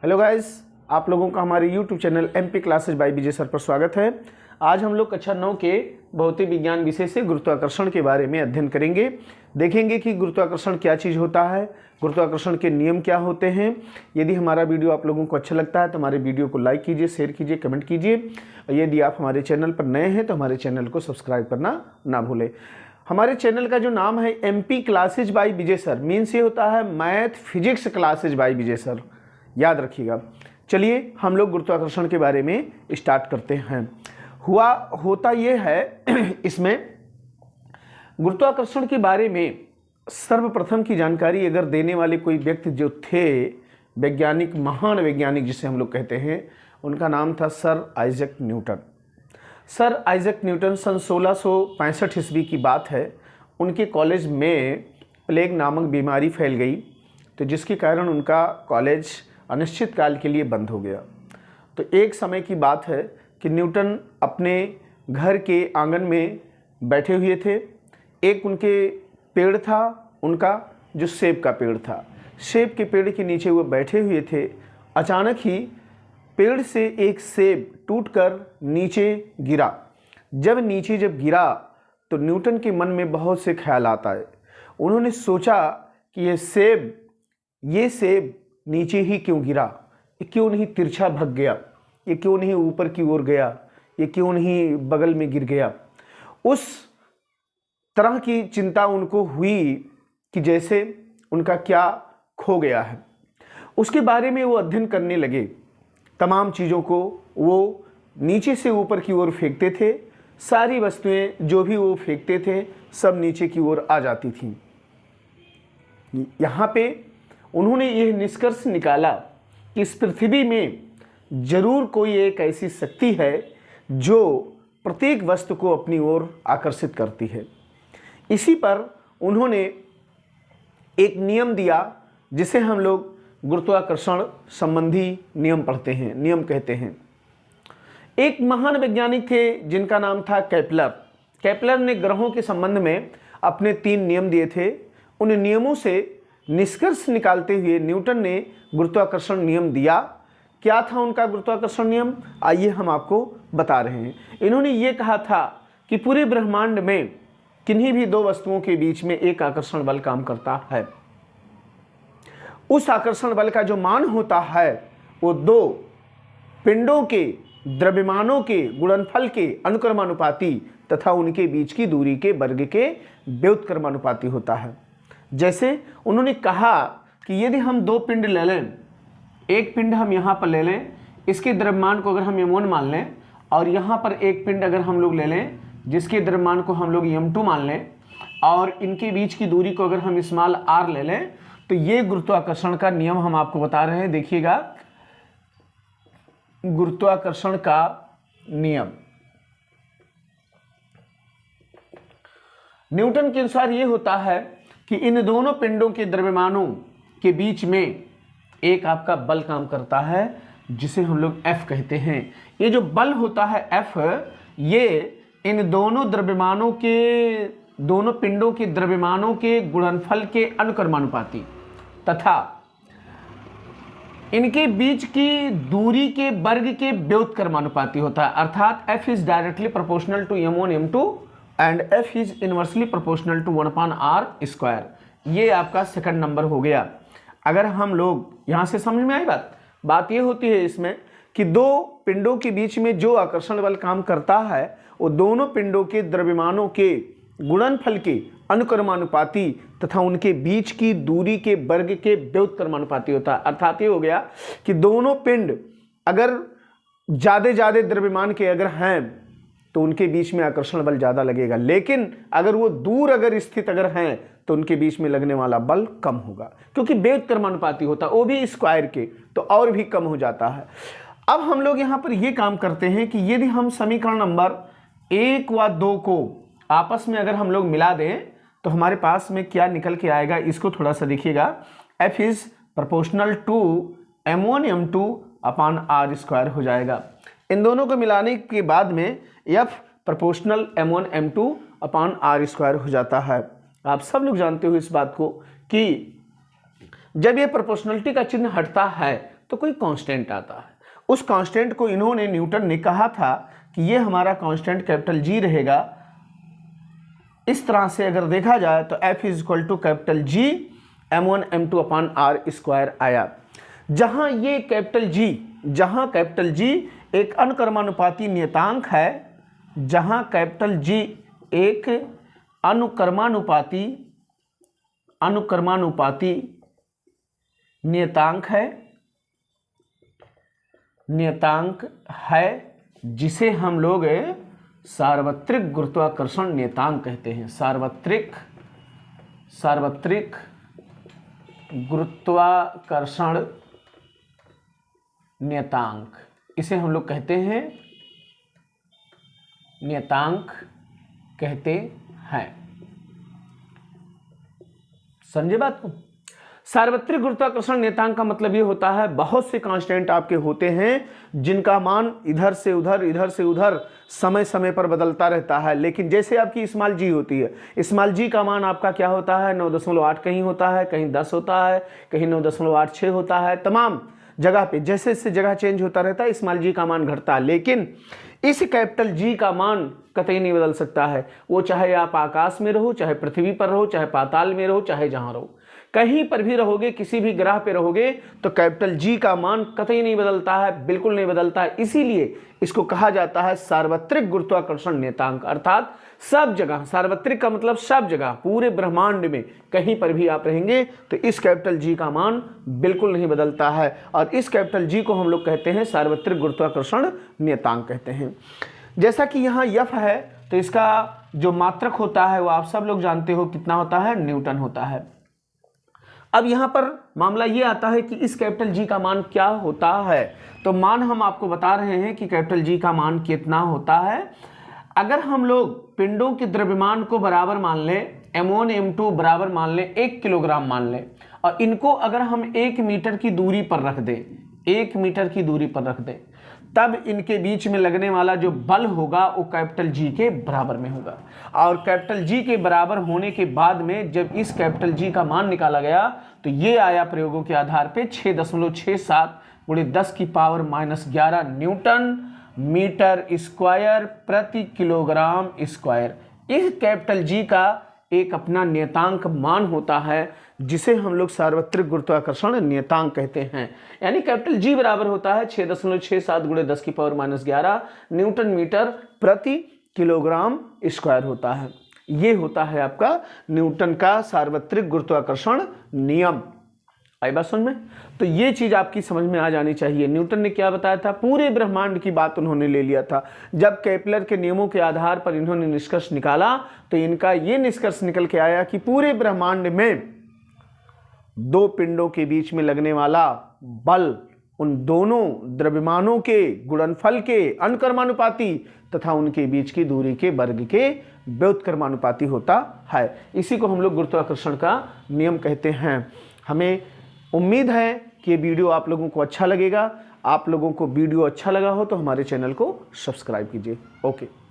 Hello guys, आप लोगों का हमारे YouTube channel MP classes by Vijay sir पर स्वागत है। आज हम लोग कक्षा 9 के भौतिक विज्ञान विषय से गुरुत्वाकर्षण के बारे में अध्ययन करेंगे। देखेंगे कि गुरुत्वाकर्षण क्या चीज़ होता है, गुरुत्वाकर्षण के नियम क्या होते हैं। यदि हमारा वीडियो आप लोगों को अच्छा लगता है तो हमारे वीडियो को लाइक कीजिए, शेयर कीजिए, कमेंट कीजिए। यदि आप हमारे चैनल पर नए हैं तो हमारे चैनल को सब्सक्राइब करना ना भूलें। हमारे चैनल का जो नाम है MP classes by Vijay sir, means ये होता है math physics classes by Vijay sir, याद रखिएगा। चलिए हम लोग गुरुत्वाकर्षण के बारे में स्टार्ट करते हैं। होता ये है इसमें गुरुत्वाकर्षण के बारे में सर्वप्रथम की जानकारी अगर देने वाले कोई व्यक्ति जो थे, वैज्ञानिक, महान वैज्ञानिक जिसे हम लोग कहते हैं, उनका नाम था sir Isaac Newton. Sir Isaac Newton सन 1665 ईस्वी की बात है। उनके कॉलेज में प्लेग नामक बीमारी फैल गई, तो जिसके कारण उनका कॉलेज अनिश्चित काल के लिए बंद हो गया। तो एक समय की बात है कि न्यूटन अपने घर के आंगन में बैठे हुए थे। एक उनके पेड़ था, उनका जो सेब का पेड़ था। सेब के पेड़ के नीचे वो बैठे हुए थे। अचानक ही पेड़ से एक सेब टूटकर नीचे गिरा। जब नीचे गिरा तो न्यूटन के मन में बहुत से ख्यालात आए। उन्होंने सोचा कि ये सेब नीचे ही क्यों गिरा, ये क्यों नहीं तिरछा भग गया, ये क्यों नहीं ऊपर की ओर गया, ये क्यों नहीं बगल में गिर गया। उस तरह की चिंता उनको हुई कि जैसे उनका क्या खो गया है। उसके बारे में वो अध्ययन करने लगे। तमाम चीज़ों को वो नीचे से ऊपर की ओर फेंकते थे। सारी वस्तुएं जो भी वो फेंकते थे सब नीचे की ओर आ जाती थीं। यहाँ पे उन्होंने यह निष्कर्ष निकाला कि इस पृथ्वी में जरूर कोई एक ऐसी शक्ति है जो प्रत्येक वस्तु को अपनी ओर आकर्षित करती है। इसी पर उन्होंने एक नियम दिया जिसे हम लोग गुरुत्वाकर्षण संबंधी नियम पढ़ते हैं, नियम कहते हैं। एक महान वैज्ञानिक थे जिनका नाम था केपलर। केपलर ने ग्रहों के संबंध में अपने 3 नियम दिए थे। उन नियमों से निष्कर्ष निकालते हुए न्यूटन ने गुरुत्वाकर्षण नियम दिया। क्या था उनका गुरुत्वाकर्षण नियम, आइए हम आपको बता रहे हैं। इन्होंने ये कहा था कि पूरे ब्रह्मांड में किन्हीं भी 2 वस्तुओं के बीच में एक आकर्षण बल काम करता है। उस आकर्षण बल का जो मान होता है वो 2 पिंडों के द्रव्यमानों के गुणनफल के अनुक्रमानुपाती तथा उनके बीच की दूरी के वर्ग के व्युत्क्रमानुपाती होता है। जैसे उन्होंने कहा कि यदि हम 2 पिंड ले लें, एक पिंड हम यहाँ पर ले लें, इसके द्रव्यमान को अगर हम m1 मान लें, और यहाँ पर एक पिंड अगर हम लोग ले लें जिसके द्रव्यमान को हम लोग m2 मान लें, और इनके बीच की दूरी को अगर हम स्मॉल r ले लें, तो ये गुरुत्वाकर्षण का नियम हम आपको बता रहे हैं। देखिएगा, गुरुत्वाकर्षण का नियम न्यूटन के अनुसार ये होता है कि इन दोनों पिंडों के द्रव्यमानों के बीच में एक आपका बल काम करता है जिसे हम लोग F कहते हैं। ये जो बल होता है F, ये इन दोनों पिंडों के द्रव्यमानों के गुणनफल के अनुक्रमानुपाती तथा इनके बीच की दूरी के वर्ग के व्युत्क्रमानुपाती होता है। अर्थात F is directly proportional to m1 m2 and F is inversely proportional to 1/r square. ये आपका सेकंड नंबर हो गया। अगर हम लोग यहाँ से समझ में आई बात ये होती है इसमें कि 2 पिंडों के बीच में जो आकर्षण बल काम करता है वो दोनों पिंडों के द्रव्यमानों के गुणनफल के अनुक्रमानुपाती तथा उनके बीच की दूरी के वर्ग के व्युत्क्रमानुपाती होता है। अर्थात ये हो गया कि दोनों पिंड अगर ज़्यादा द्रव्यमान के अगर हैं तो उनके बीच में आकर्षण बल ज़्यादा लगेगा, लेकिन अगर वो दूर अगर स्थित अगर हैं तो उनके बीच में लगने वाला बल कम होगा, क्योंकि व्युत्क्रमानुपाती होता है, वो भी स्क्वायर के, तो और भी कम हो जाता है। अब हम लोग यहाँ पर ये काम करते हैं कि यदि हम समीकरण नंबर 1 व 2 को आपस में अगर हम लोग मिला दें तो हमारे पास में क्या निकल के आएगा, इसको थोड़ा सा देखिएगा। F is proportional to m1 m2/r square हो जाएगा। इन दोनों को मिलाने के बाद में F proportional m1 m2/r square हो जाता है। आप सब लोग जानते हो इस बात को कि जब ये प्रोपोर्शनलिटी का चिन्ह हटता है तो कोई कांस्टेंट आता है। उस कांस्टेंट को इन्होंने, न्यूटन ने कहा था कि ये हमारा कांस्टेंट कैपिटल जी रहेगा। इस तरह से अगर देखा जाए तो F is equal to capital G m1 m2 upon R square आया। जहां ये कैपिटल जी एक अनुक्रमानुपाती नियतांक है, जहां कैपिटल जी एक अनुक्रमानुपाती नियतांक है, जिसे हम लोग सार्वत्रिक गुरुत्वाकर्षण नियतांक कहते हैं। सार्वत्रिक गुरुत्वाकर्षण नियतांक, इसे हम लोग कहते हैं नियतांक कहते हैं। समझे बात को? सार्वत्रिक गुरुत्वाकर्षण नियतांक का मतलब ये होता है बहुत से कांस्टेंट आपके होते हैं जिनका मान इधर से उधर समय समय पर बदलता रहता है। लेकिन जैसे आपकी स्मॉल जी होती है, स्मॉल जी का मान आपका क्या होता है 9.8 कहीं होता है, कहीं 10 होता है, कहीं 9.86 होता है। तमाम जगह पे जैसे जैसे जगह चेंज होता रहता है स्मॉल जी का मान घटता है। लेकिन इस कैपिटल जी का मान कतई नहीं बदल सकता है। वो चाहे आप आकाश में रहो, चाहे पृथ्वी पर रहो, चाहे पाताल में रहो, चाहे जहां रहो, कहीं पर भी रहोगे, किसी भी ग्रह पे रहोगे, तो कैपिटल जी का मान कतई नहीं बदलता है, बिल्कुल नहीं बदलता है। इसीलिए इसको कहा जाता है सार्वत्रिक गुरुत्वाकर्षण नियतांक। अर्थात सब जगह, सार्वत्रिक का मतलब सब जगह, पूरे ब्रह्मांड में कहीं पर भी आप रहेंगे तो इस कैपिटल जी का मान बिल्कुल नहीं बदलता है। और इस कैपिटल जी को हम लोग कहते हैं सार्वत्रिक गुरुत्वाकर्षण नियतांक कहते हैं। जैसा कि यहाँ यफ है तो इसका जो मात्रक होता है वो आप सब लोग जानते हो कितना होता है, न्यूटन होता है। अब यहाँ पर मामला ये आता है कि इस कैपिटल जी का मान क्या होता है। तो मान हम आपको बता रहे हैं कि कैपिटल जी का मान कितना होता है। अगर हम लोग पिंडों के द्रव्यमान को बराबर मान लें, m1 m2 बराबर मान लें 1 किलोग्राम मान लें, और इनको अगर हम 1 मीटर की दूरी पर रख दें, 1 मीटर की दूरी पर रख दें, तब इनके बीच में लगने वाला जो बल होगा वो कैपिटल जी के बराबर में होगा। और कैपिटल जी के बराबर होने के बाद में जब इस कैपिटल जी का मान निकाला गया तो ये आया प्रयोगों के आधार पे 6.67 गुणे 10 की पावर -11 न्यूटन मीटर स्क्वायर प्रति किलोग्राम स्क्वायर। इस कैपिटल जी का एक अपना नियतांक मान होता है जिसे हम लोग सार्वत्रिक गुरुत्वाकर्षण नियतांक कहते हैं। यानी कैपिटल जी बराबर होता है 6.67 गुणे 10 की पावर -11 न्यूटन मीटर प्रति किलोग्राम स्क्वायर होता है। ये होता है आपका न्यूटन का सार्वत्रिक गुरुत्वाकर्षण नियम। आई बात समझ में? तो ये चीज आपकी समझ में आ जानी चाहिए। न्यूटन ने क्या बताया था, पूरे ब्रह्मांड की बात उन्होंने ले लिया था। जब केपलर के नियमों के आधार पर इन्होंने निष्कर्ष निकाला तो इनका ये निष्कर्ष निकल के आया कि पूरे ब्रह्मांड में दो पिंडों के बीच में लगने वाला बल उन दोनों द्रव्यमानों के गुणनफल के अनुक्रमानुपाती तथा उनके बीच की दूरी के वर्ग के व्युत्क्रमानुपाती होता है। इसी को हम लोग गुरुत्वाकर्षण का नियम कहते हैं। हमें उम्मीद है कि ये वीडियो आप लोगों को अच्छा लगेगा। आप लोगों को वीडियो अच्छा लगा हो तो हमारे चैनल को सब्सक्राइब कीजिए। ओके।